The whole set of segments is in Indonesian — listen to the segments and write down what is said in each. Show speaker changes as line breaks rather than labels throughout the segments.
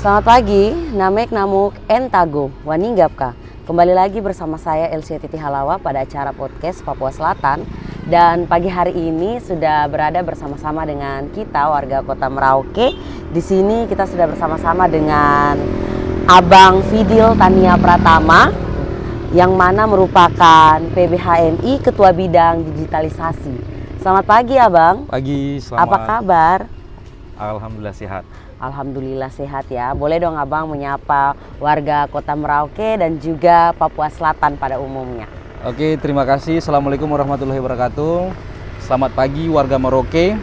Selamat pagi, namek namuk entago, waninggapka. Kembali lagi bersama saya Elsie Titi Halawa pada acara podcast Papua Selatan. Dan pagi hari ini sudah berada bersama-sama dengan kita warga Kota Merauke. Di sini kita sudah bersama-sama dengan Abang Fidil Tania Pratama, yang mana merupakan PBHMI Ketua Bidang Digitalisasi. Selamat pagi Abang.
Pagi, selamat.
Apa kabar?
Alhamdulillah sehat.
Alhamdulillah sehat ya. Boleh dong Abang menyapa warga Kota Merauke dan juga Papua Selatan pada umumnya.
Oke, terima kasih. Assalamualaikum warahmatullahi wabarakatuh. Selamat pagi warga Merauke,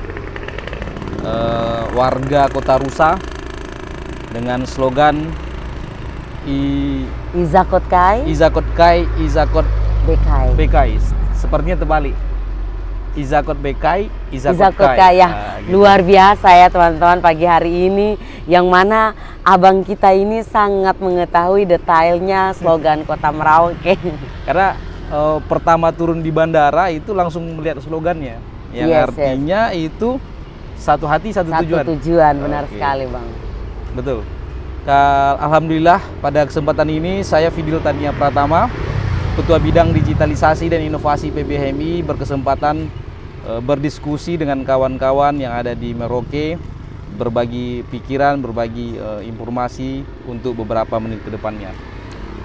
warga Kota Rusa, dengan slogan
Izakot Kai,
Izakot Kai, Izakot
Bekai.
Bekai. Sepertinya terbalik. Izakot Bekai,
Izakot Kai ya.
Gitu.
Luar biasa ya teman-teman pagi hari ini, yang mana abang kita ini sangat mengetahui detailnya slogan Kota Merauke.
Karena pertama turun di bandara itu langsung melihat slogannya, yang artinya itu satu hati satu tujuan.
Satu tujuan, benar sekali Bang.
Betul. Alhamdulillah pada kesempatan ini saya Fidil Tania Pratama, Ketua Bidang Digitalisasi dan Inovasi PBHMI, berkesempatan berdiskusi dengan kawan-kawan yang ada di Merauke, berbagi pikiran, berbagi informasi untuk beberapa menit ke depannya.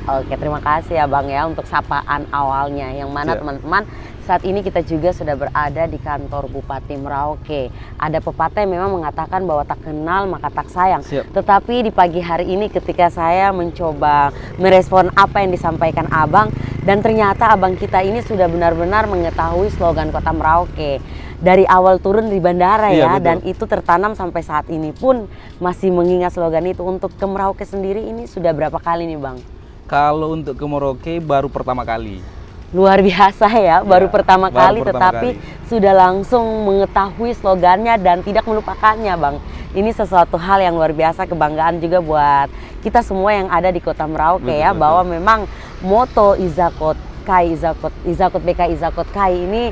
Oke, terima kasih ya Bang ya untuk sapaan awalnya, yang mana teman-teman saat ini kita juga sudah berada di kantor Bupati Merauke. Ada pepatah yang memang mengatakan bahwa tak kenal maka tak sayang. Tetapi di pagi hari ini ketika saya mencoba merespon apa yang disampaikan Abang, dan ternyata abang kita ini sudah benar-benar mengetahui slogan Kota Merauke dari awal turun di bandara ya, dan itu tertanam sampai saat ini pun masih mengingat slogan itu. Untuk ke Merauke sendiri ini sudah berapa kali nih Bang?
Kalau untuk ke Merauke baru pertama kali.
Luar biasa ya, baru pertama kali, tetapi sudah langsung mengetahui slogannya dan tidak melupakannya Bang. Ini sesuatu hal yang luar biasa, kebanggaan juga buat kita semua yang ada di Kota Merauke ya, bahwa memang moto Izakot Kai, Izakot Bekai, Izakot Kai ini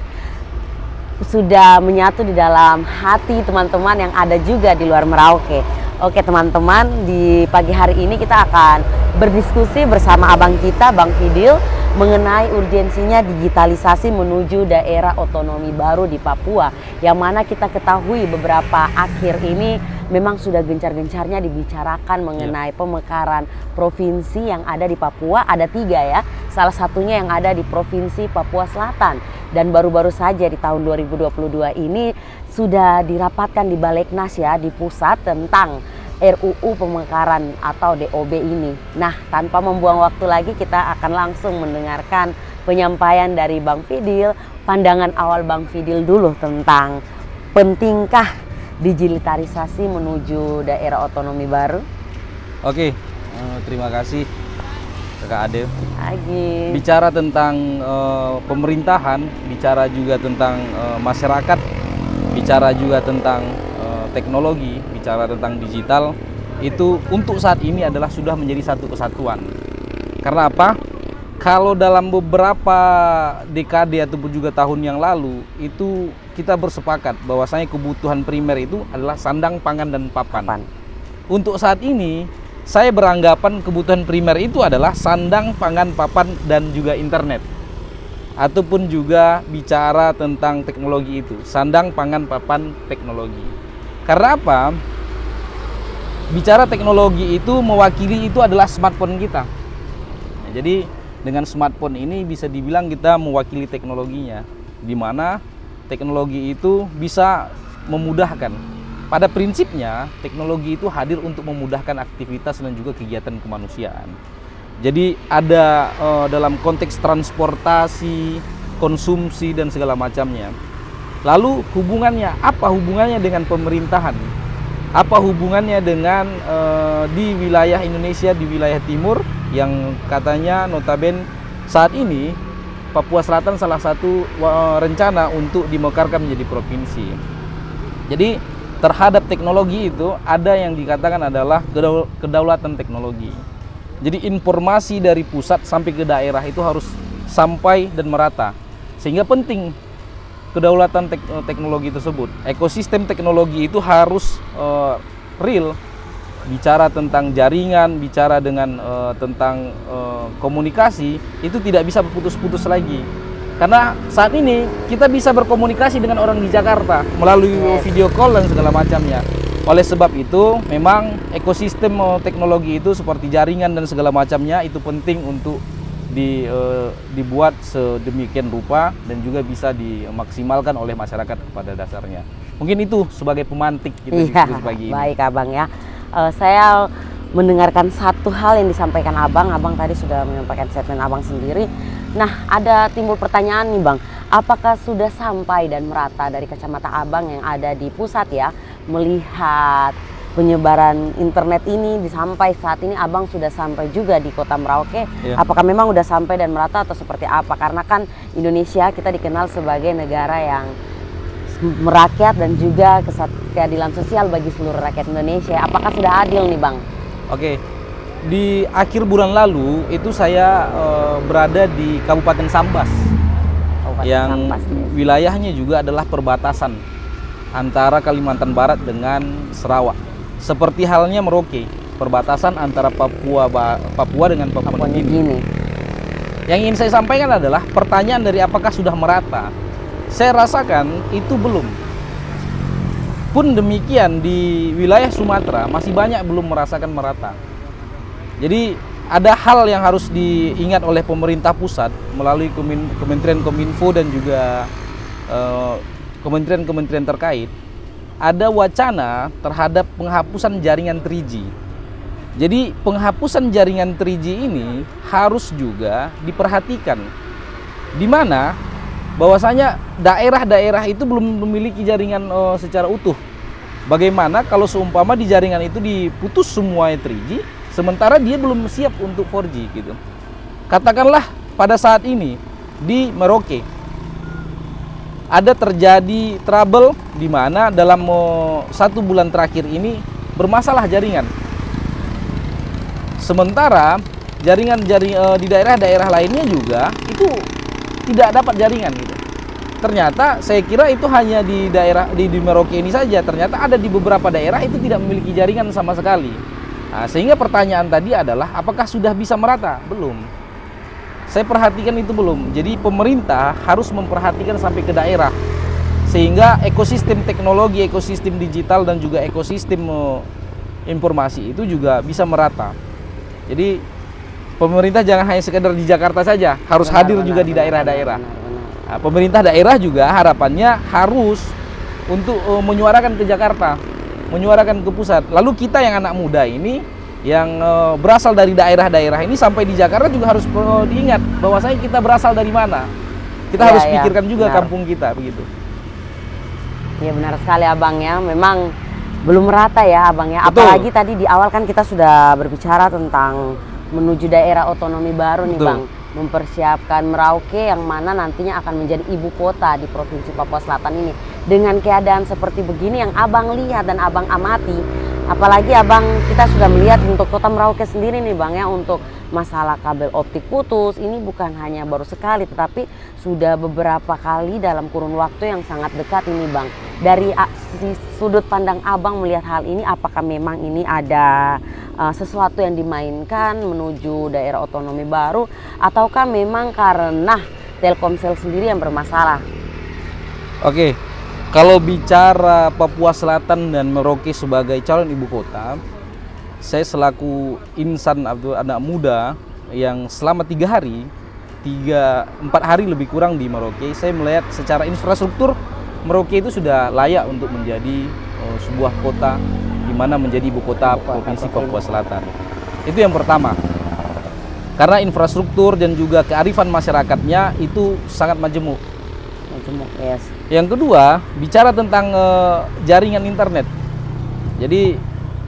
sudah menyatu di dalam hati teman-teman yang ada juga di luar Merauke. Oke teman-teman, di pagi hari ini kita akan berdiskusi bersama abang kita, Bang Fidil, mengenai urgensinya digitalisasi menuju daerah otonomi baru di Papua, yang mana kita ketahui beberapa akhir ini memang sudah gencar-gencarnya dibicarakan mengenai pemekaran provinsi yang ada di Papua. Ada 3 ya, salah satunya yang ada di Provinsi Papua Selatan, dan baru-baru saja di tahun 2022 ini sudah dirapatkan di Balegnas ya, di pusat, tentang RUU pemekaran atau DOB ini. Nah, tanpa membuang waktu lagi, kita akan langsung mendengarkan penyampaian dari Bang Fidil, pandangan awal Bang Fidil dulu tentang pentingkah digitalisasi menuju daerah otonomi baru.
Oke, terima kasih Kakak Ade.
Bicara
tentang pemerintahan, bicara juga tentang masyarakat, bicara juga tentang teknologi, bicara tentang digital, itu untuk saat ini adalah sudah menjadi satu kesatuan. Karena apa? Kalau dalam beberapa dekade ataupun juga tahun yang lalu, itu kita bersepakat bahwasanya kebutuhan primer itu adalah sandang, pangan, dan papan. Untuk saat ini, saya beranggapan kebutuhan primer itu adalah sandang, pangan, papan, dan juga internet. Ataupun juga bicara tentang teknologi itu, sandang, pangan, papan, teknologi. Karena apa? Bicara teknologi itu mewakili itu adalah smartphone kita. Nah, jadi dengan smartphone ini bisa dibilang kita mewakili teknologinya, di mana teknologi itu bisa memudahkan. Pada prinsipnya teknologi itu hadir untuk memudahkan aktivitas dan juga kegiatan kemanusiaan. Jadi ada dalam konteks transportasi, konsumsi, dan segala macamnya. Lalu hubungannya, apa hubungannya dengan pemerintahan? Apa hubungannya dengan di wilayah Indonesia, di wilayah timur, yang katanya notabene saat ini Papua Selatan salah satu rencana untuk dimekarkan menjadi provinsi. Jadi terhadap teknologi itu ada yang dikatakan adalah kedaulatan teknologi. Jadi informasi dari pusat sampai ke daerah itu harus sampai dan merata. Sehingga penting kedaulatan teknologi tersebut. Ekosistem teknologi itu harus real, bicara tentang jaringan, bicara dengan tentang komunikasi, itu tidak bisa putus-putus lagi. Karena saat ini kita bisa berkomunikasi dengan orang di Jakarta melalui video call dan segala macamnya. Oleh sebab itu, memang ekosistem teknologi itu seperti jaringan dan segala macamnya itu penting untuk dibuat sedemikian rupa dan juga bisa dimaksimalkan oleh masyarakat pada dasarnya. Mungkin itu sebagai pemantik kita diskusi pagi ini.
Baik Abang ya. Saya mendengarkan satu hal yang disampaikan Abang tadi sudah menyampaikan statement Abang sendiri. Nah, ada timbul pertanyaan nih Bang, apakah sudah sampai dan merata dari kacamata Abang yang ada di pusat ya, melihat penyebaran internet ini sampai saat ini Abang sudah sampai juga di Kota Merauke? Apakah memang sudah sampai dan merata atau seperti apa? Karena kan Indonesia kita dikenal sebagai negara yang merakyat dan juga keadilan sosial bagi seluruh rakyat Indonesia. Apakah sudah adil nih Bang?
Oke, di akhir bulan lalu itu saya berada di Kabupaten Sambas, yang wilayahnya juga adalah perbatasan antara Kalimantan Barat dengan Sarawak. Seperti halnya Merauke, perbatasan antara Papua dengan Papua Nugini. Yang ingin saya sampaikan adalah pertanyaan dari apakah sudah merata. Saya rasakan itu belum. Pun demikian di wilayah Sumatera masih banyak belum merasakan merata. Jadi ada hal yang harus diingat oleh pemerintah pusat melalui Kementerian Kominfo dan juga kementerian-kementerian terkait. Ada wacana terhadap penghapusan jaringan 3G. Jadi penghapusan jaringan 3G ini harus juga diperhatikan. Di mana bahwasanya daerah-daerah itu belum memiliki jaringan secara utuh. Bagaimana kalau seumpama di jaringan itu diputus semuanya 3G, sementara dia belum siap untuk 4G gitu. Katakanlah pada saat ini di Merauke ada terjadi trouble di mana dalam 1 bulan terakhir ini bermasalah jaringan. Sementara jaringan di daerah-daerah lainnya juga itu tidak dapat jaringan gitu. Ternyata saya kira itu hanya di daerah di Merauke ini saja. Ternyata ada di beberapa daerah itu tidak memiliki jaringan sama sekali. Nah, sehingga pertanyaan tadi adalah apakah sudah bisa merata? Belum. Saya perhatikan itu belum. Jadi pemerintah harus memperhatikan sampai ke daerah. Sehingga ekosistem teknologi, ekosistem digital dan juga ekosistem informasi itu juga bisa merata. Jadi pemerintah jangan hanya sekedar di Jakarta saja, harus hadir juga di daerah-daerah. Nah, pemerintah daerah juga harapannya harus untuk menyuarakan ke Jakarta, menyuarakan ke pusat. Lalu kita yang anak muda ini, yang berasal dari daerah-daerah ini sampai di Jakarta juga harus diingat bahwasanya kita berasal dari mana. Kita harus pikirkan juga kampung kita, begitu.
Iya benar sekali Abang ya, memang belum merata ya Abang ya.
Betul.
Apalagi tadi di awal kan kita sudah berbicara tentang menuju daerah otonomi baru nih Bang, mempersiapkan Merauke yang mana nantinya akan menjadi ibu kota di Provinsi Papua Selatan ini. Dengan keadaan seperti begini yang Abang lihat dan Abang amati, apalagi Abang kita sudah melihat untuk Kota Merauke sendiri nih Bang ya, untuk masalah kabel optik putus ini bukan hanya baru sekali tetapi sudah beberapa kali dalam kurun waktu yang sangat dekat ini Bang. Dari sudut pandang Abang melihat hal ini, apakah memang ini ada sesuatu yang dimainkan menuju daerah otonomi baru, ataukah memang karena Telkomsel sendiri yang bermasalah?
Oke, kalau bicara Papua Selatan dan Merauke sebagai calon ibu kota, saya selaku insan atau anak muda yang selama 4 hari lebih kurang di Merauke, saya melihat secara infrastruktur Merauke itu sudah layak untuk menjadi sebuah kota di mana menjadi ibu kota Provinsi Papua Selatan. Itu yang pertama. Karena infrastruktur dan juga kearifan masyarakatnya itu sangat majemuk.
Yes.
Yang kedua, bicara tentang jaringan internet. Jadi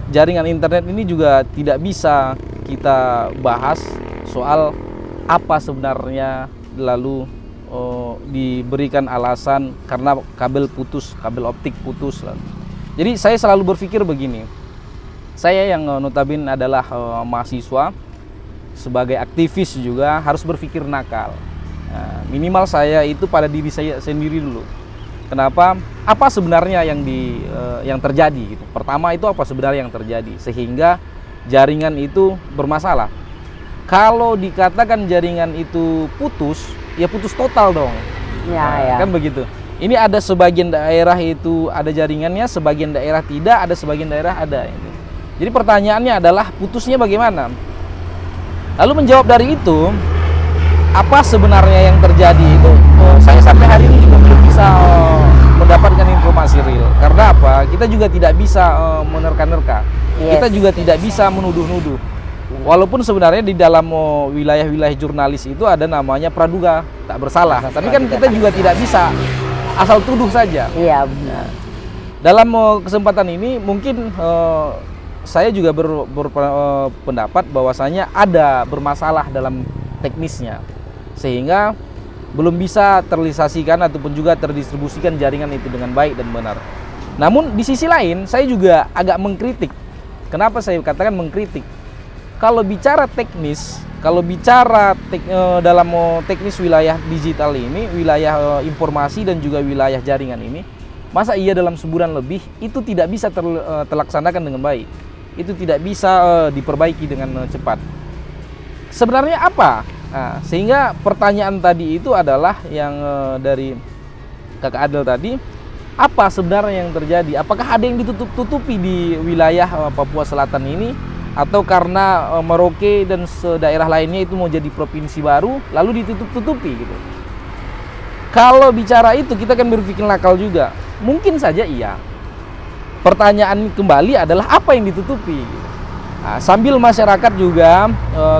jaringan internet ini juga tidak bisa kita bahas soal apa sebenarnya lalu diberikan alasan karena kabel putus, kabel optik putus. Jadi saya selalu berpikir begini, saya yang notabene adalah mahasiswa, sebagai aktivis juga harus berpikir nakal. Nah, minimal saya itu pada diri saya sendiri dulu. Kenapa? Apa sebenarnya yang terjadi gitu. Pertama itu apa sebenarnya yang terjadi sehingga jaringan itu bermasalah. Kalau dikatakan jaringan itu putus, ya putus total dong.
Ya.
Kan begitu. Ini ada sebagian daerah itu ada jaringannya, sebagian daerah tidak, ada sebagian daerah ada. Gitu. Jadi pertanyaannya adalah putusnya bagaimana? Lalu menjawab dari itu, apa sebenarnya yang terjadi itu? Saya sampai hari ini juga belum bisa mendapatkan informasi real. Karena apa? Kita juga tidak bisa menerka-nerka. Kita juga tidak bisa menuduh-nuduh. Walaupun sebenarnya di dalam wilayah-wilayah jurnalis itu ada namanya praduga tak bersalah. Tapi kan kita juga tidak bisa asal tuduh saja.
Iya benar.
Dalam kesempatan ini mungkin saya juga berpendapat bahwasanya ada bermasalah dalam teknisnya sehingga belum bisa terrealisasikan ataupun juga terdistribusikan jaringan itu dengan baik dan benar. Namun di sisi lain saya juga agak mengkritik. Kenapa saya katakan mengkritik? Kalau bicara teknis, kalau bicara dalam teknis wilayah digital ini, wilayah informasi dan juga wilayah jaringan ini, masa iya dalam sebulan lebih itu tidak bisa terlaksanakan dengan baik, itu tidak bisa diperbaiki dengan cepat. Sebenarnya apa? Nah, sehingga pertanyaan tadi itu adalah yang dari Kakak Adel tadi, apa sebenarnya yang terjadi? Apakah ada yang ditutup-tutupi di wilayah Papua Selatan ini? Atau karena Merauke dan daerah lainnya itu mau jadi provinsi baru lalu ditutup-tutupi gitu. Kalau bicara itu kita kan berpikir nakal juga. Mungkin saja iya. Pertanyaan kembali adalah apa yang ditutupi gitu. Nah, sambil masyarakat juga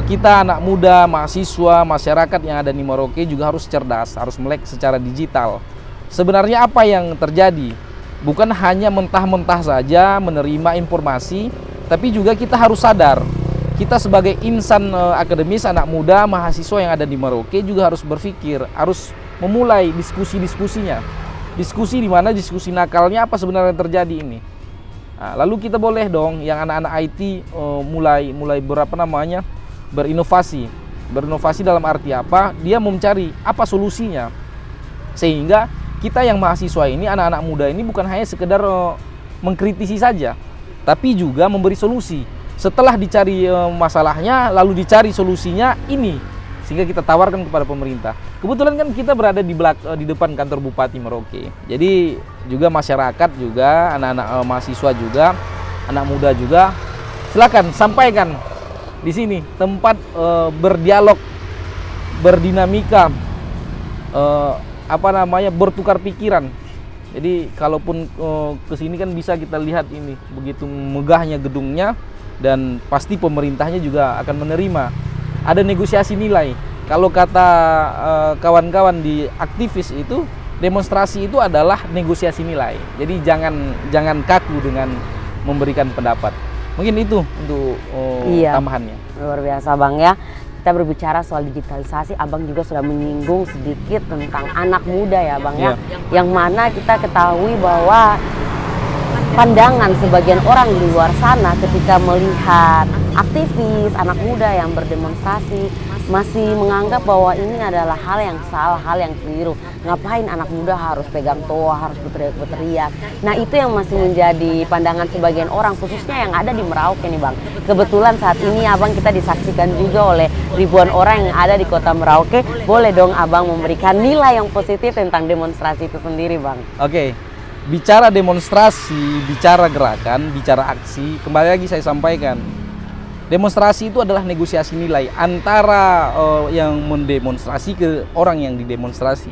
kita anak muda, mahasiswa, masyarakat yang ada di Merauke juga harus cerdas, harus melek secara digital. Sebenarnya apa yang terjadi? Bukan hanya mentah-mentah saja menerima informasi, tapi juga kita harus sadar, kita sebagai insan akademis, anak muda, mahasiswa yang ada di Merauke juga harus berpikir, harus memulai diskusi-diskusinya. Diskusi di mana diskusi nakalnya apa sebenarnya yang terjadi ini. Nah, lalu kita boleh dong yang anak-anak IT mulai berinovasi. Berinovasi dalam arti apa? Dia mencari apa solusinya. Sehingga kita yang mahasiswa ini, anak-anak muda ini bukan hanya sekedar mengkritisi saja, tapi juga memberi solusi. Setelah dicari masalahnya, lalu dicari solusinya ini, sehingga kita tawarkan kepada pemerintah. Kebetulan kan kita berada di depan kantor Bupati Merauke. Jadi juga masyarakat juga, anak-anak mahasiswa juga, anak muda juga, silakan sampaikan di sini tempat berdialog, berdinamika, bertukar pikiran. Jadi kalaupun kesini kan bisa kita lihat ini begitu megahnya gedungnya dan pasti pemerintahnya juga akan menerima. Ada negosiasi nilai. Kalau kata kawan-kawan di aktivis itu, demonstrasi itu adalah negosiasi nilai. Jadi jangan kaku dengan memberikan pendapat. Mungkin itu untuk tambahannya.
Luar biasa Bang ya. Kita berbicara soal digitalisasi, Abang juga sudah menyinggung sedikit tentang anak muda ya Bang ya. Yang mana kita ketahui bahwa pandangan sebagian orang di luar sana ketika melihat aktivis, anak muda yang berdemonstrasi masih menganggap bahwa ini adalah hal yang salah, hal yang keliru. Ngapain anak muda harus pegang toa, harus berteriak. Nah itu yang masih menjadi pandangan sebagian orang, khususnya yang ada di Merauke nih Bang. Kebetulan saat ini Abang kita disaksikan juga oleh ribuan orang yang ada di kota Merauke. Boleh dong Abang memberikan nilai yang positif tentang demonstrasi itu sendiri Bang.
Oke, bicara demonstrasi, bicara gerakan, bicara aksi, kembali lagi saya sampaikan, demonstrasi itu adalah negosiasi nilai antara yang mendemonstrasi ke orang yang didemonstrasi.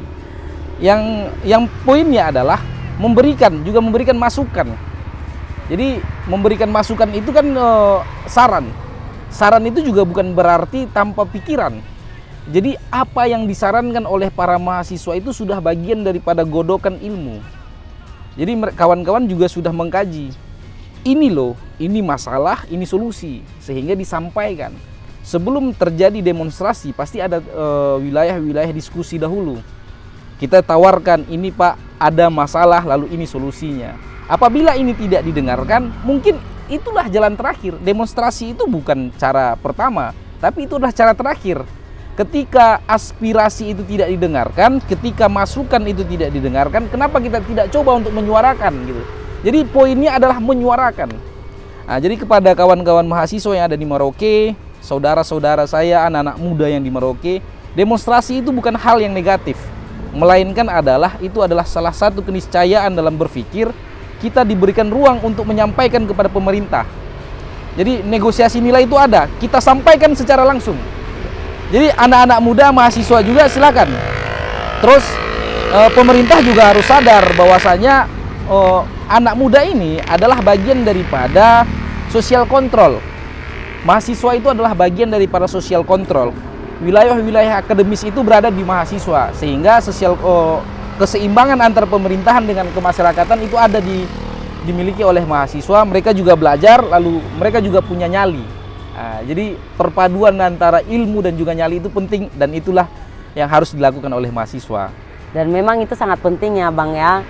Yang poinnya adalah memberikan masukan. Jadi memberikan masukan itu kan saran. Saran itu juga bukan berarti tanpa pikiran. Jadi apa yang disarankan oleh para mahasiswa itu sudah bagian daripada godokan ilmu. Jadi kawan-kawan juga sudah mengkaji. Ini loh, ini masalah, ini solusi, sehingga disampaikan. Sebelum terjadi demonstrasi, pasti ada wilayah-wilayah diskusi dahulu. Kita tawarkan, ini Pak, ada masalah, lalu ini solusinya. Apabila ini tidak didengarkan, mungkin itulah jalan terakhir. Demonstrasi itu bukan cara pertama, tapi itu adalah cara terakhir. ketika aspirasi itu tidak didengarkan, ketika masukan itu tidak didengarkan, kenapa kita tidak coba untuk menyuarakan gitu. Jadi poinnya adalah menyuarakan. Nah, jadi kepada kawan-kawan mahasiswa yang ada di Merauke, saudara-saudara saya, anak-anak muda yang di Merauke, demonstrasi itu bukan hal yang negatif, melainkan itu adalah salah satu keniscayaan dalam berpikir. Kita diberikan ruang untuk menyampaikan kepada pemerintah. Jadi negosiasi nilai itu ada, kita sampaikan secara langsung. Jadi anak-anak muda, mahasiswa juga silakan. Terus pemerintah juga harus sadar bahwasanya anak muda ini adalah bagian daripada sosial kontrol. Mahasiswa itu adalah bagian daripada sosial kontrol. Wilayah-wilayah akademis itu berada di mahasiswa, sehingga keseimbangan antara pemerintahan dengan kemasyarakatan itu ada dimiliki oleh mahasiswa. Mereka juga belajar, lalu mereka juga punya nyali. Nah, jadi perpaduan antara ilmu dan juga nyali itu penting, dan itulah yang harus dilakukan oleh mahasiswa.
Dan memang itu sangat penting ya Bang ya,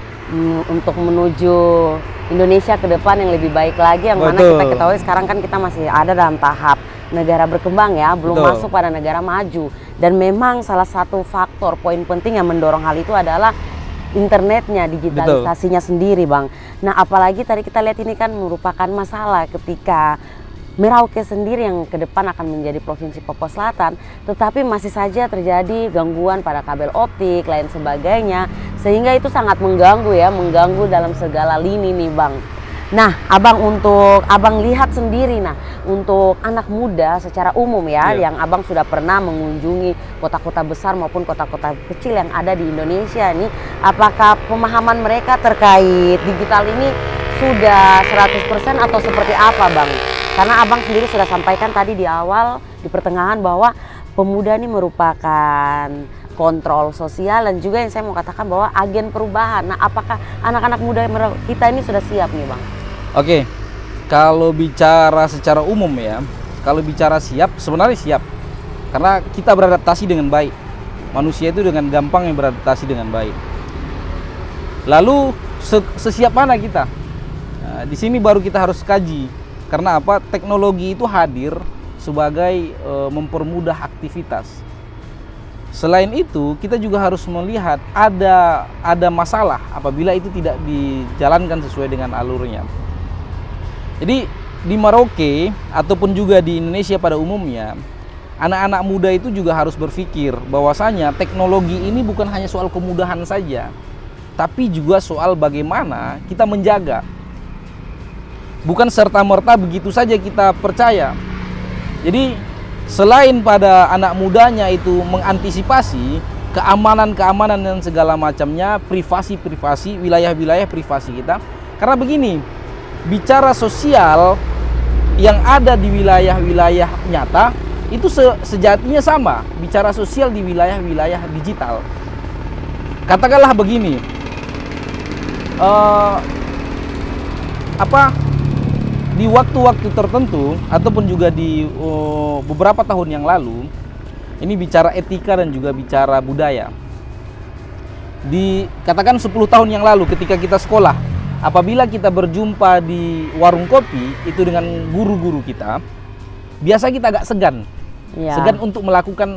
untuk menuju Indonesia ke depan yang lebih baik lagi, yang mana kita ketahui sekarang kan kita masih ada dalam tahap negara berkembang ya, belum masuk pada negara maju. Dan memang salah satu faktor poin penting yang mendorong hal itu adalah internetnya, digitalisasinya sendiri Bang. Nah apalagi tadi kita lihat ini kan merupakan masalah ketika Merauke sendiri yang ke depan akan menjadi Provinsi Papua Selatan, tetapi masih saja terjadi gangguan pada kabel optik, lain sebagainya, sehingga itu sangat mengganggu ya, mengganggu dalam segala lini nih Bang. Nah untuk Abang lihat sendiri, nah untuk anak muda secara umum ya, yang Abang sudah pernah mengunjungi kota-kota besar maupun kota-kota kecil yang ada di Indonesia nih, apakah pemahaman mereka terkait digital ini sudah 100% atau seperti apa Bang? Karena Abang sendiri sudah sampaikan tadi di awal, di pertengahan, bahwa pemuda ini merupakan kontrol sosial, dan juga yang saya mau katakan bahwa agen perubahan. Nah apakah anak-anak muda kita ini sudah siap nih Bang?
Oke, kalau bicara secara umum ya, kalau bicara siap, sebenarnya siap. Karena kita beradaptasi dengan baik. Manusia itu dengan gampang yang beradaptasi dengan baik. Lalu sesiap mana kita? Nah, di sini baru kita harus kaji. Karena apa? Teknologi itu hadir sebagai mempermudah aktivitas. Selain itu, kita juga harus melihat ada masalah apabila itu tidak dijalankan sesuai dengan alurnya. Jadi di Merauke ataupun juga di Indonesia pada umumnya, anak-anak muda itu juga harus berpikir bahwasanya teknologi ini bukan hanya soal kemudahan saja, tapi juga soal bagaimana kita menjaga. Bukan serta-merta begitu saja kita percaya. Jadi selain pada anak mudanya itu mengantisipasi keamanan dan segala macamnya, privasi, wilayah-wilayah privasi kita. Karena begini, bicara sosial yang ada di wilayah-wilayah nyata itu sejatinya sama bicara sosial di wilayah-wilayah digital. Katakanlah begini, di waktu-waktu tertentu ataupun juga di beberapa tahun yang lalu, ini bicara etika dan juga bicara budaya. Katakan 10 tahun yang lalu ketika kita sekolah, apabila kita berjumpa di warung kopi itu dengan guru-guru kita, biasa kita agak segan untuk melakukan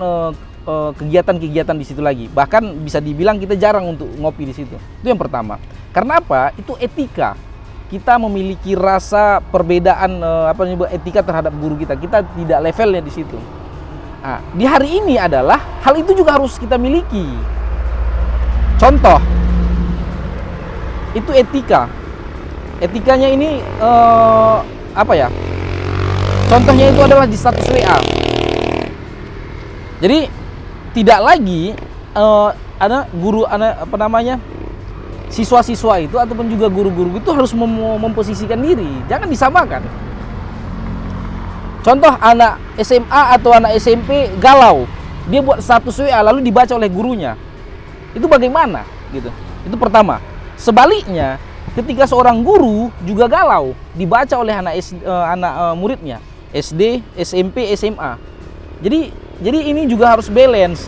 kegiatan-kegiatan di situ lagi. Bahkan bisa dibilang kita jarang untuk ngopi di situ. Itu yang pertama. Karena apa? Itu etika. Kita memiliki rasa perbedaan etika terhadap guru kita. Kita tidak levelnya di situ. Nah, di hari ini adalah hal itu juga harus kita miliki. Contoh, itu etika. Etikanya ini contohnya itu adalah di status WA. Jadi tidak lagi ada guru siswa-siswa itu ataupun juga guru-guru itu harus memposisikan diri, jangan disamakan. Contoh anak SMA atau anak SMP galau, dia buat status WA lalu dibaca oleh gurunya. Itu bagaimana gitu? Itu pertama. Sebaliknya, ketika seorang guru juga galau, dibaca oleh anak muridnya, SD, SMP, SMA. Jadi ini juga harus balance.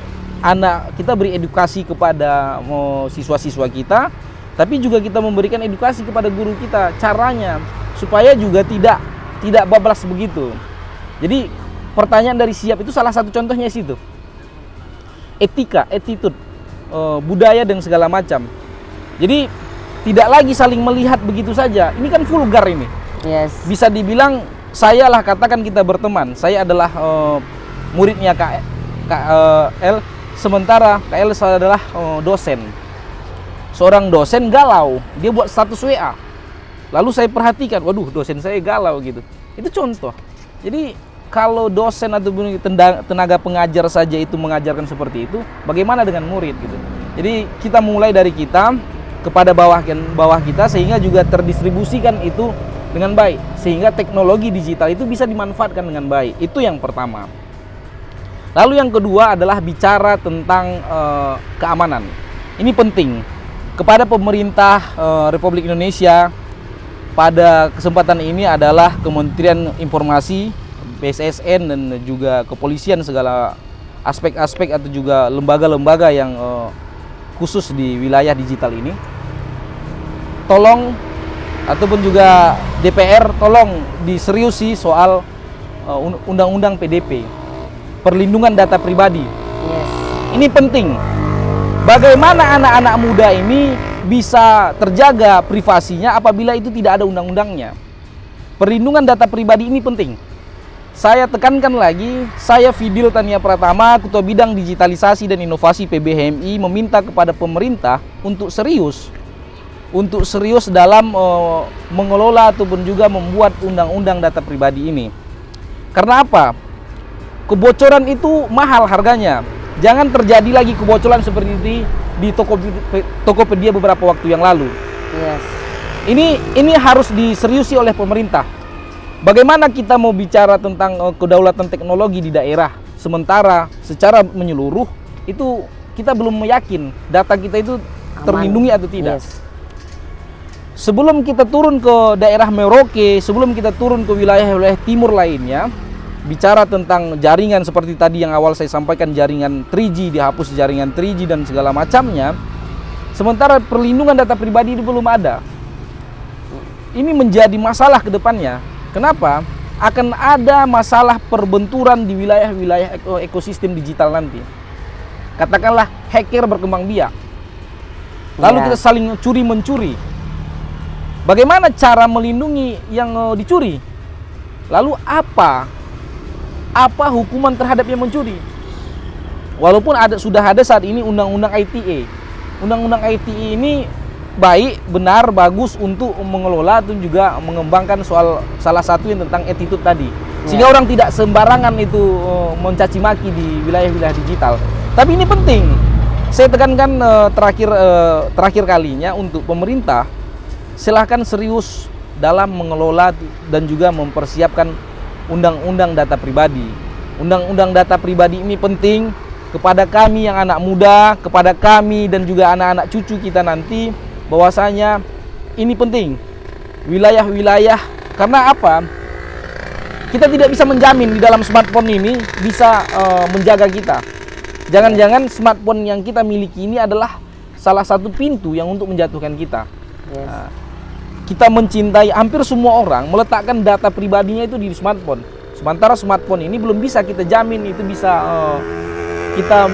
Kita beri edukasi kepada siswa-siswa kita, tapi juga kita memberikan edukasi kepada guru kita, caranya supaya juga tidak bablas begitu. Jadi pertanyaan dari siap itu salah satu contohnya situ. etika, attitude, budaya dan segala macam. Jadi tidak lagi saling melihat begitu saja. Ini kan vulgar ini.
Yes.
Bisa dibilang saya lah, katakan kita berteman. Saya adalah muridnya KL, sementara KL adalah dosen. Seorang dosen galau, dia buat status WA. Lalu saya perhatikan, waduh dosen saya galau gitu. Itu contoh. Jadi kalau dosen atau tenaga pengajar saja itu mengajarkan seperti itu, bagaimana dengan murid gitu. Jadi kita mulai dari kita kepada bawah kita, sehingga juga terdistribusikan itu dengan baik, sehingga teknologi digital itu bisa dimanfaatkan dengan baik. Itu yang pertama. Lalu yang kedua adalah bicara tentang keamanan. Ini penting. Kepada pemerintah Republik Indonesia, pada kesempatan ini adalah Kementerian Informasi, BSSN, dan juga kepolisian, segala aspek-aspek atau juga lembaga-lembaga yang khusus di wilayah digital ini, tolong, ataupun juga DPR, tolong diseriusi soal undang-undang PDP, perlindungan data pribadi.
Yes.
Ini penting. Bagaimana anak-anak muda ini bisa terjaga privasinya apabila itu tidak ada undang-undangnya. Perlindungan data pribadi ini penting. Saya tekankan lagi, saya Fidil Tania Pratama, Ketua Bidang Digitalisasi dan Inovasi PBHMI, meminta kepada pemerintah untuk serius dalam mengelola ataupun juga membuat undang-undang data pribadi ini. Karena apa? Kebocoran itu mahal harganya. Jangan terjadi lagi kebocoran seperti di Tokopedia beberapa waktu yang lalu.
Yes.
Ini harus diseriusi oleh pemerintah. Bagaimana kita mau bicara tentang kedaulatan teknologi di daerah, sementara secara menyeluruh itu kita belum yakin data kita itu terlindungi atau tidak.
Yes.
Sebelum kita turun ke daerah Merauke, sebelum kita turun ke wilayah-wilayah timur lainnya, bicara tentang jaringan seperti tadi yang awal saya sampaikan, jaringan 3G, dihapus jaringan 3G dan segala macamnya, sementara perlindungan data pribadi itu belum ada. Ini menjadi masalah ke depannya. Kenapa? Akan ada masalah perbenturan di wilayah-wilayah ekosistem digital nanti. Katakanlah hacker berkembang biak, lalu kita saling curi-mencuri. Bagaimana cara melindungi yang dicuri? Lalu apa hukuman terhadap yang mencuri? Walaupun sudah ada saat ini undang-undang ITE. Undang-undang ITE ini baik, benar, bagus untuk mengelola dan juga mengembangkan soal salah satu yang tentang attitude tadi. Sehingga orang tidak sembarangan itu mencaci maki di wilayah-wilayah digital. Tapi ini penting. Saya tekankan terakhir kalinya untuk pemerintah, silahkan serius dalam mengelola dan juga mempersiapkan undang-undang data pribadi. Undang-undang data pribadi ini penting kepada kami yang anak muda, kepada kami dan juga anak-anak cucu kita nanti, bahwasanya ini penting. Wilayah-wilayah, karena apa? Kita tidak bisa menjamin di dalam smartphone ini bisa menjaga kita. Jangan-jangan smartphone yang kita miliki ini adalah salah satu pintu yang untuk menjatuhkan kita.
Yes.
Nah, kita mencintai, hampir semua orang meletakkan data pribadinya itu di smartphone. Sementara smartphone ini belum bisa kita jamin itu bisa kita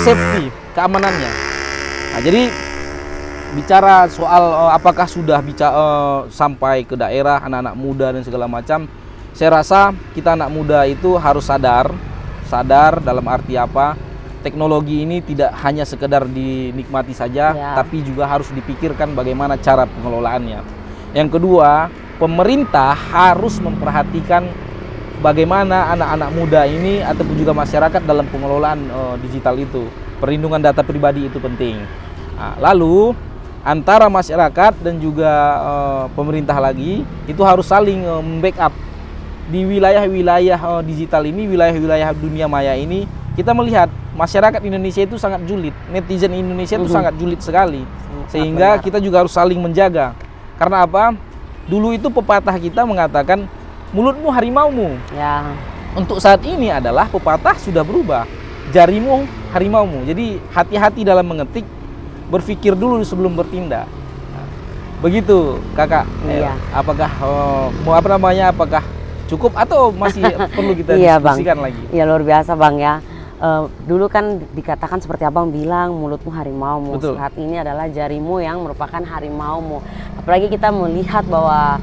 safety, keamanannya. Nah, jadi bicara soal apakah sudah sampai ke daerah anak-anak muda dan segala macam, saya rasa kita anak muda itu harus sadar dalam arti apa? Teknologi ini tidak hanya sekedar dinikmati saja, tapi juga harus dipikirkan bagaimana cara pengelolaannya. Yang kedua, pemerintah harus memperhatikan bagaimana anak-anak muda ini ataupun juga masyarakat dalam pengelolaan digital itu. Perlindungan data pribadi itu penting. Nah, lalu antara masyarakat dan juga pemerintah lagi itu harus saling membackup di wilayah-wilayah digital ini, wilayah-wilayah dunia maya ini. Kita melihat masyarakat Indonesia itu sangat julid, netizen Indonesia itu sangat julid sekali, sehingga kita juga harus saling menjaga. Karena apa? Dulu itu pepatah kita mengatakan mulutmu harimaumu.
Ya.
Untuk saat ini adalah pepatah sudah berubah, jarimu harimaumu. Jadi hati-hati dalam mengetik, berpikir dulu sebelum bertindak. Begitu, Kakak.
Iya.
Apakah apakah cukup atau masih perlu kita
Iya,
diskusikan
Bang.
lagi?
Iya, luar biasa, Bang ya. dulu kan dikatakan seperti abang bilang, mulutmu harimaumu.
Betul.
Saat ini adalah jarimu yang merupakan harimaumu. Apalagi kita melihat bahwa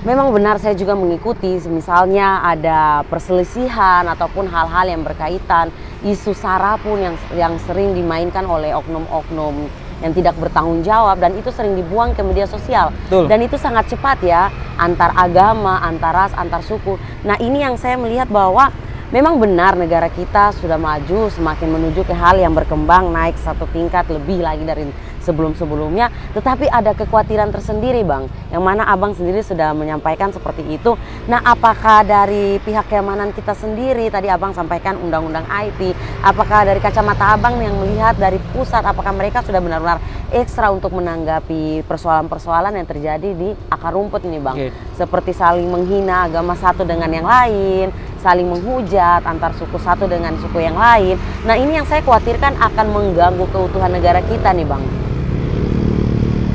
memang benar, saya juga mengikuti, misalnya ada perselisihan ataupun hal-hal yang berkaitan isu SARA pun yang sering dimainkan oleh oknum-oknum yang tidak bertanggung jawab, dan itu sering dibuang ke media sosial.
Betul.
Dan itu sangat cepat ya, antar agama, antar ras, antar suku. Nah ini yang saya melihat bahwa memang benar negara kita sudah maju, semakin menuju ke hal yang berkembang, naik satu tingkat lebih lagi dari sebelum-sebelumnya. Tetapi ada kekhawatiran tersendiri Bang, yang mana abang sendiri sudah menyampaikan seperti itu. Nah apakah dari pihak keamanan kita sendiri, tadi abang sampaikan undang-undang IT, apakah dari kacamata abang yang melihat dari pusat, apakah mereka sudah benar-benar ekstra untuk menanggapi persoalan-persoalan yang terjadi di akar rumput ini Bang? Seperti saling menghina agama satu dengan yang lain, saling menghujat antar suku satu dengan suku yang lain. Nah ini yang saya khawatirkan akan mengganggu keutuhan negara kita nih Bang.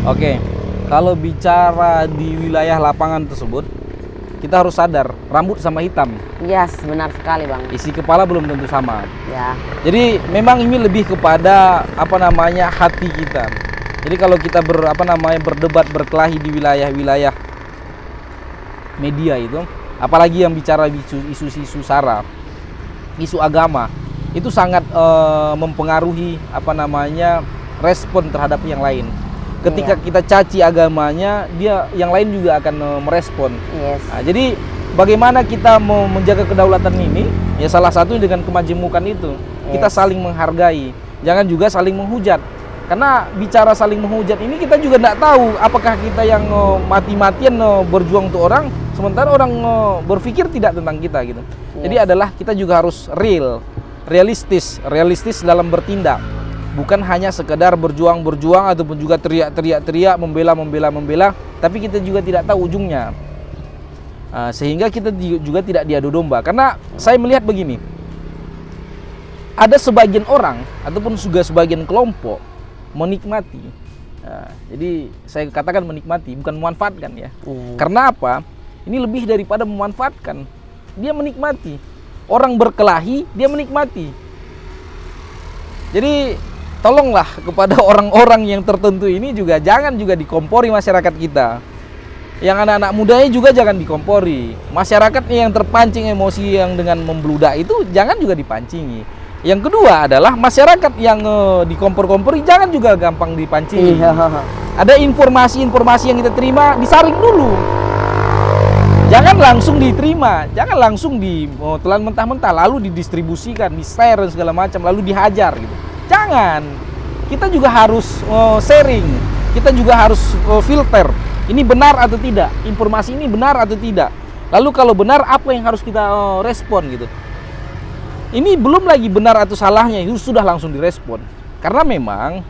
Oke, kalau bicara di wilayah lapangan tersebut, kita harus sadar rambut sama hitam.
Yes, benar sekali Bang.
Isi kepala belum tentu sama.
Ya.
Jadi memang ini lebih kepada hati kita. Jadi kalau kita berdebat berkelahi di wilayah-wilayah media itu, apalagi yang bicara isu-isu SARA, isu agama, itu sangat mempengaruhi respon terhadap yang lain. Ketika kita caci agamanya, dia yang lain juga akan merespon.
Yes.
Nah, jadi bagaimana kita mau menjaga kedaulatan ini? Ya salah satu dengan kemajemukan itu.
Yes.
Kita saling menghargai, jangan juga saling menghujat. Karena bicara saling menghujat ini kita juga tidak tahu apakah kita yang mati-matian berjuang untuk orang, sementara orang berpikir tidak tentang kita gitu.
Yes.
Jadi adalah kita juga harus realistis dalam bertindak. Bukan hanya sekedar berjuang ataupun juga teriak-teriak, membela, tapi kita juga tidak tahu ujungnya. Sehingga kita juga tidak diadu domba. Karena saya melihat begini, ada sebagian orang ataupun juga sebagian kelompok menikmati. Jadi saya katakan menikmati, bukan memanfaatkan ya. Karena apa? Ini lebih daripada memanfaatkan. Dia menikmati. Orang berkelahi, dia menikmati. Jadi tolonglah kepada orang-orang yang tertentu ini juga jangan juga dikompori masyarakat kita. Yang anak-anak mudanya juga jangan dikompori. Masyarakat yang terpancing emosi yang dengan membludak itu jangan juga dipancingi. Yang kedua adalah masyarakat yang dikompor-kompori jangan juga gampang dipancingi. Ada informasi-informasi yang kita terima disaring dulu. Jangan langsung diterima, jangan langsung ditelan mentah-mentah lalu didistribusikan, di-share dan segala macam lalu dihajar gitu. Jangan, kita juga harus sharing, kita juga harus filter. Ini benar atau tidak, informasi ini benar atau tidak. Lalu kalau benar, apa yang harus kita respon gitu. Ini belum lagi benar atau salahnya, itu sudah langsung direspon. Karena memang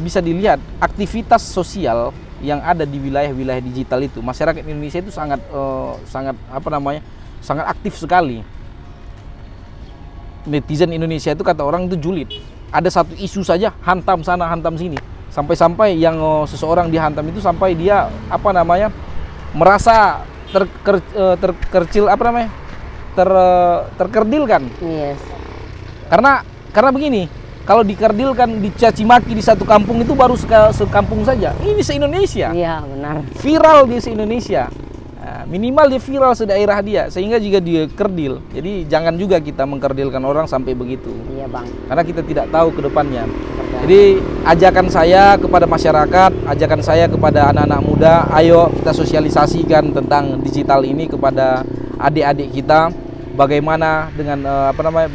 bisa dilihat aktivitas sosial yang ada di wilayah-wilayah digital itu, masyarakat Indonesia itu sangat aktif sekali. Netizen Indonesia itu kata orang itu julid. Ada satu isu saja hantam sana hantam sini, sampai-sampai yang seseorang dihantam itu sampai dia merasa terkerdilkan.
Yes.
Karena begini, kalau dikerdilkan, dicaci maki di satu kampung itu baru sekampung saja. Ini se-Indonesia.
Iya benar.
Viral di se-Indonesia. Nah, minimal dia viral sedaerah dia, sehingga jika dia kerdil. Jadi jangan juga kita mengkerdilkan orang sampai begitu.
Iya Bang.
Karena kita tidak tahu ke depannya. Jadi ajakan saya kepada masyarakat, ajakan saya kepada anak-anak muda, ayo kita sosialisasikan tentang digital ini kepada adik-adik kita. Bagaimana dengan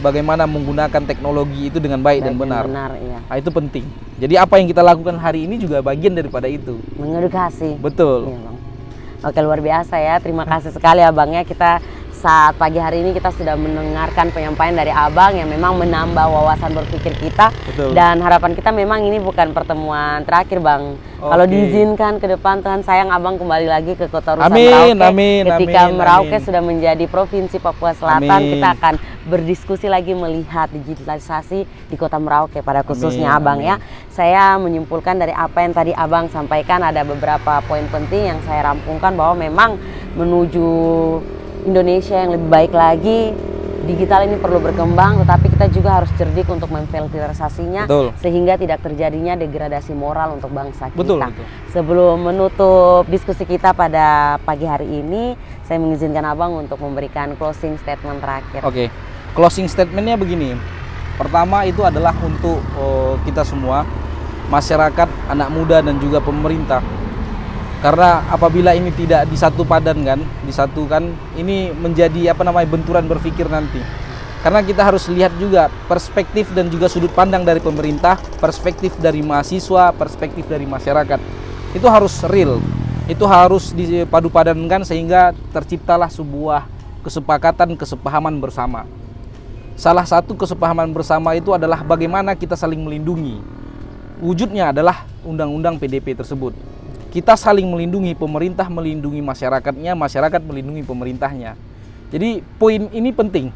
bagaimana menggunakan teknologi itu dengan baik dan benar.
Iya.
Nah, itu penting. Jadi apa yang kita lakukan hari ini juga bagian daripada itu.
Mengedukasi.
Betul.
Iya, Bang. Oke, luar biasa ya. Terima kasih sekali abangnya. Kita saat pagi hari ini kita sudah mendengarkan penyampaian dari abang yang memang menambah wawasan berpikir kita.
Betul.
Dan harapan kita memang ini bukan pertemuan terakhir Bang. Kalau diizinkan ke depan Tuhan sayang abang kembali lagi ke Kota Rusa Merauke. Ketika Merauke sudah menjadi Provinsi Papua Selatan, kita akan berdiskusi lagi melihat digitalisasi di Kota Merauke pada khususnya abang ya. Saya menyimpulkan dari apa yang tadi abang sampaikan ada beberapa poin penting yang saya rampungkan bahwa memang menuju Indonesia yang lebih baik lagi, digital ini perlu berkembang, tetapi kita juga harus cerdik untuk memfilterisasinya sehingga tidak terjadinya degradasi moral untuk bangsa kita.
Betul.
Sebelum menutup diskusi kita pada pagi hari ini, saya mengizinkan Abang untuk memberikan closing statement terakhir.
Oke, closing statementnya begini. Pertama itu adalah untuk kita semua, masyarakat, anak muda dan juga pemerintah. Karena apabila ini tidak disatukan, ini menjadi benturan berpikir nanti. Karena kita harus lihat juga perspektif dan juga sudut pandang dari pemerintah, perspektif dari mahasiswa, perspektif dari masyarakat. Itu harus real, itu harus dipadu-padankan sehingga terciptalah sebuah kesepahaman bersama. Salah satu kesepahaman bersama itu adalah bagaimana kita saling melindungi. Wujudnya adalah undang-undang PDP tersebut. Kita saling melindungi, pemerintah melindungi masyarakatnya, masyarakat melindungi pemerintahnya. Jadi poin ini penting.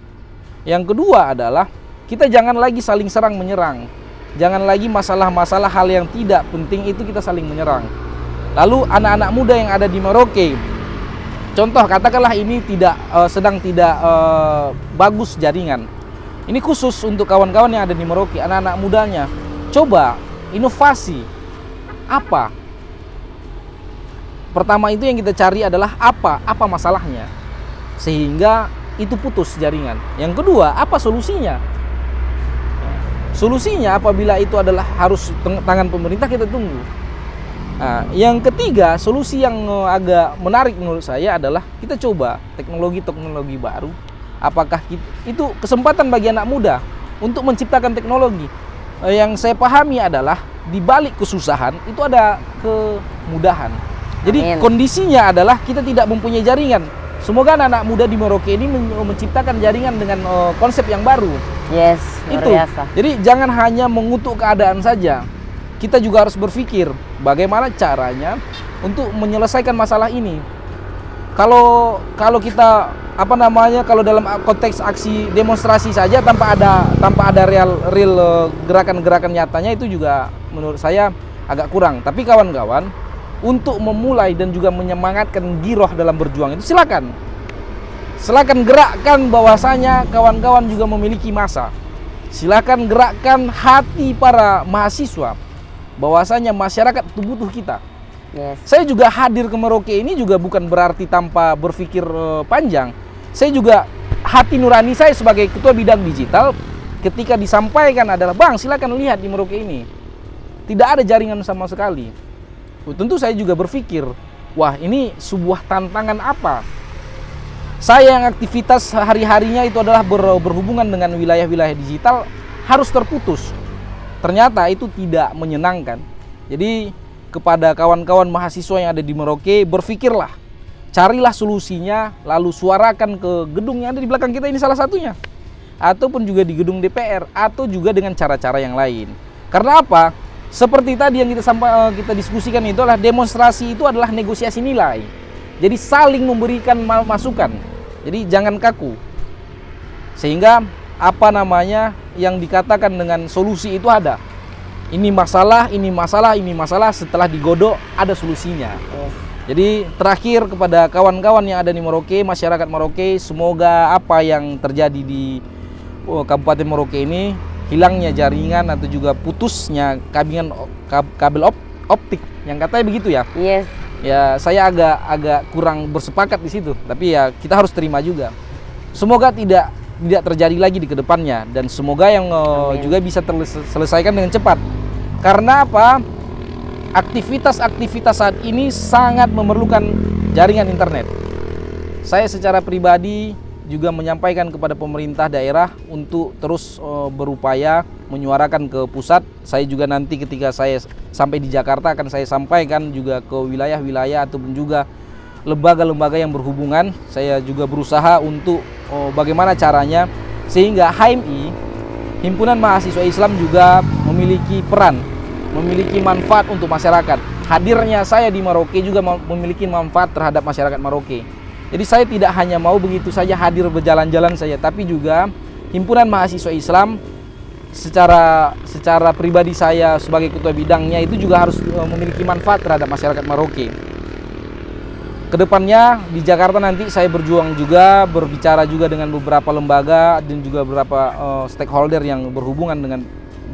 Yang kedua adalah kita jangan lagi saling serang menyerang. Jangan lagi masalah-masalah hal yang tidak penting itu kita saling menyerang. Lalu anak-anak muda yang ada di Merauke, contoh katakanlah ini sedang tidak bagus jaringan. Ini khusus untuk kawan-kawan yang ada di Merauke, anak-anak mudanya. Coba inovasi apa? Pertama itu yang kita cari adalah apa masalahnya sehingga itu putus jaringan. Yang kedua, apa solusinya? Solusinya apabila itu adalah harus tangan pemerintah, kita tunggu. Nah, yang ketiga, solusi yang agak menarik menurut saya adalah kita coba teknologi baru. Apakah itu kesempatan bagi anak muda untuk menciptakan teknologi? Yang saya pahami adalah di balik kesusahan itu ada kemudahan. Jadi kondisinya adalah kita tidak mempunyai jaringan. Semoga anak-anak muda di Merauke ini menciptakan jaringan dengan konsep yang baru.
Yes, luar biasa.
Jadi jangan hanya mengutuk keadaan saja. Kita juga harus berpikir bagaimana caranya untuk menyelesaikan masalah ini. Kalau kita kalau dalam konteks aksi demonstrasi saja tanpa ada real gerakan-gerakan nyatanya, itu juga menurut saya agak kurang. Tapi kawan-kawan, untuk memulai dan juga menyemangatkan giroh dalam berjuang itu silakan gerakkan bahwasanya kawan-kawan juga memiliki masa. Silakan gerakkan hati para mahasiswa bahwasanya masyarakat itu butuh kita.
Yes.
Saya juga hadir ke Merauke ini juga bukan berarti tanpa berpikir panjang. Saya juga hati nurani saya sebagai ketua bidang digital ketika disampaikan adalah, Bang, silakan lihat di Merauke ini tidak ada jaringan sama sekali. Tentu saya juga berpikir, wah, ini sebuah tantangan apa? Saya yang aktivitas hari-harinya itu adalah berhubungan dengan wilayah-wilayah digital harus terputus. Ternyata itu tidak menyenangkan. Jadi kepada kawan-kawan mahasiswa yang ada di Merauke, berpikirlah, carilah solusinya, lalu suarakan ke gedung yang ada di belakang kita ini salah satunya. Ataupun juga di gedung DPR, atau juga dengan cara-cara yang lain. Karena apa? Seperti tadi yang kita diskusikan itu adalah demonstrasi itu adalah negosiasi nilai. Jadi saling memberikan masukan. Jadi jangan kaku. Sehingga yang dikatakan dengan solusi itu ada. Ini masalah, setelah digodok ada solusinya. Jadi terakhir kepada kawan-kawan yang ada di Merauke, masyarakat Merauke, semoga apa yang terjadi di Kabupaten Merauke ini, hilangnya jaringan atau juga putusnya kabel optik yang katanya begitu ya.
Yes.
Ya, saya agak kurang bersepakat di situ, tapi ya kita harus terima juga. Semoga tidak terjadi lagi di kedepannya, dan semoga yang juga bisa terselesaikan dengan cepat. Karena apa? Aktivitas saat ini sangat memerlukan jaringan internet. Saya secara pribadi juga menyampaikan kepada pemerintah daerah untuk terus berupaya menyuarakan ke pusat. Saya juga nanti ketika saya sampai di Jakarta akan saya sampaikan juga ke wilayah-wilayah ataupun juga lembaga-lembaga yang berhubungan. Saya juga berusaha untuk bagaimana caranya sehingga HMI, Himpunan Mahasiswa Islam, juga memiliki peran, memiliki manfaat untuk masyarakat. Hadirnya saya di Merauke juga memiliki manfaat terhadap masyarakat Merauke. Jadi saya tidak hanya mau begitu saja hadir berjalan-jalan saja, tapi juga Himpunan Mahasiswa Islam secara pribadi saya sebagai ketua bidangnya itu juga harus memiliki manfaat terhadap masyarakat Merauke. Kedepannya di Jakarta nanti saya berjuang juga, berbicara juga dengan beberapa lembaga dan juga beberapa stakeholder yang berhubungan dengan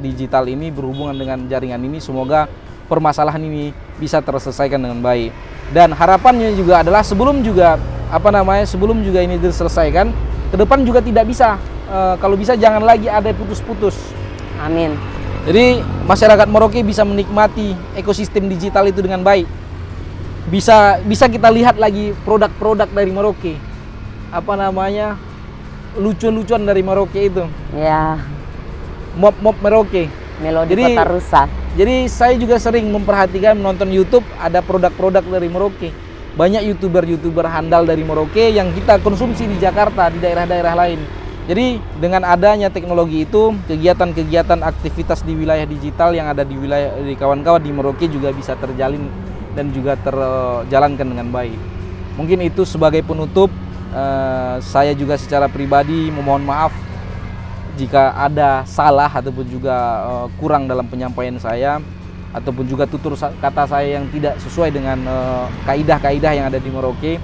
digital ini, berhubungan dengan jaringan ini. Semoga permasalahan ini bisa terselesaikan dengan baik. Dan harapannya juga adalah sebelum juga ini diselesaikan, ke depan juga tidak bisa, kalau bisa jangan lagi ada putus-putus.
Amin.
Jadi masyarakat Merauke bisa menikmati ekosistem digital itu dengan baik. Bisa kita lihat lagi produk-produk dari Merauke. Lucu-lucuan dari Merauke itu.
Ya.
Mop Merauke.
Melodi Kota Rusa.
Jadi saya juga sering memperhatikan menonton YouTube ada produk-produk dari Merauke. Banyak YouTuber handal dari Merauke yang kita konsumsi di Jakarta, di daerah-daerah lain. Jadi dengan adanya teknologi itu, kegiatan-kegiatan aktivitas di wilayah digital yang ada di kawan-kawan di Merauke juga bisa terjalin dan juga terjalankan dengan baik. Mungkin itu sebagai penutup, saya juga secara pribadi memohon maaf jika ada salah ataupun juga kurang dalam penyampaian saya, ataupun juga tutur kata saya yang tidak sesuai dengan kaidah-kaidah yang ada di Merauke.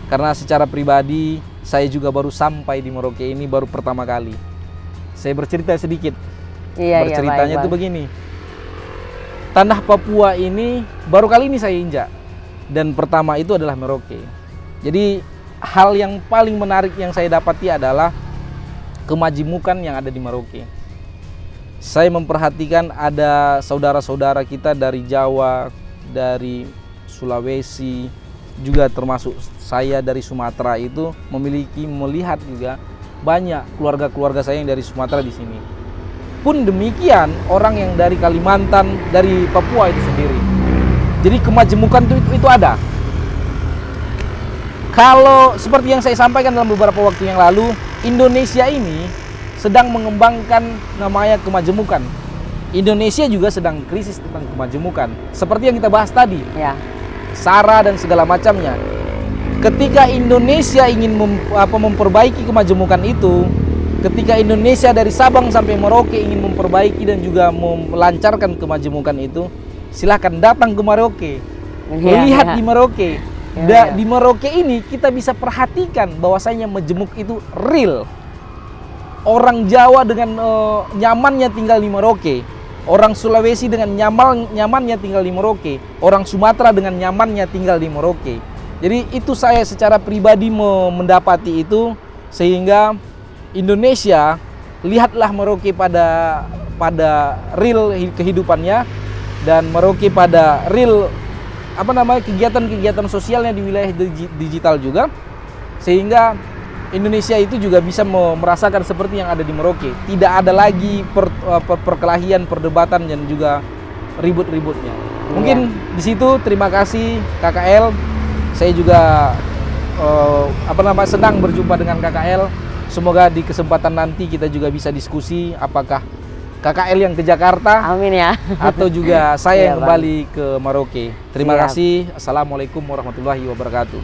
Karena secara pribadi saya juga baru sampai di Merauke ini baru pertama kali. Saya bercerita sedikit. Berceritanya itu begini. Tanah Papua ini baru kali ini saya injak, dan pertama itu adalah Merauke. Jadi hal yang paling menarik yang saya dapati adalah kemajemukan yang ada di Merauke. Saya memperhatikan ada saudara-saudara kita dari Jawa, dari Sulawesi, juga termasuk saya dari Sumatera itu melihat juga banyak keluarga-keluarga saya yang dari Sumatera di sini. Pun demikian orang yang dari Kalimantan, dari Papua itu sendiri. Jadi kemajemukan itu ada. Kalau seperti yang saya sampaikan dalam beberapa waktu yang lalu, Indonesia ini sedang mengembangkan namanya kemajemukan. Indonesia juga sedang krisis tentang kemajemukan. Seperti yang kita bahas tadi,
ya.
SARA dan segala macamnya. Ketika Indonesia ingin memperbaiki kemajemukan itu, ketika Indonesia dari Sabang sampai Merauke ingin memperbaiki dan juga melancarkan kemajemukan itu, silahkan datang ke Merauke, melihat di Merauke. Di Merauke ini kita bisa perhatikan bahwasanya majemuk itu real. Orang Jawa dengan nyamannya tinggal di Merauke, orang Sulawesi dengan nyamannya tinggal di Merauke, orang Sumatera dengan nyamannya tinggal di Merauke. Jadi itu saya secara pribadi mendapati itu, sehingga Indonesia lihatlah Merauke pada real kehidupannya, dan Merauke pada real kegiatan-kegiatan sosialnya di wilayah digital juga, sehingga Indonesia itu juga bisa merasakan seperti yang ada di Merauke. Tidak ada lagi perkelahian, perdebatan dan juga ribut-ributnya. Mungkin di situ terima kasih KKL. Saya juga senang berjumpa dengan KKL. Semoga di kesempatan nanti kita juga bisa diskusi apakah KKL yang ke Jakarta,
amin ya,
atau juga saya yang kembali ke Merauke. Terima kasih. Assalamualaikum warahmatullahi wabarakatuh.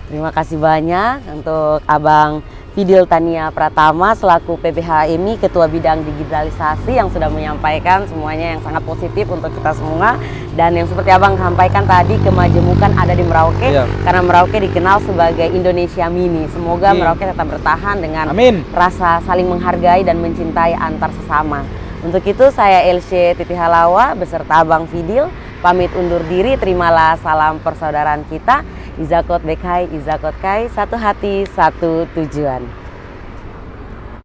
Terima kasih banyak untuk Abang Fidil Tania Pratama selaku PPHMI Ketua Bidang Digitalisasi yang sudah menyampaikan semuanya yang sangat positif untuk kita semua. Dan yang seperti Abang sampaikan tadi, kemajemukan ada di Merauke, karena Merauke dikenal sebagai Indonesia Mini. Semoga Merauke tetap bertahan dengan rasa saling menghargai dan mencintai antar sesama. Untuk itu saya Elsye Titi Halawa beserta Abang Fidil pamit undur diri. Terimalah salam persaudaraan kita. Izakot Bekai, Izakot Kai, satu hati, satu tujuan.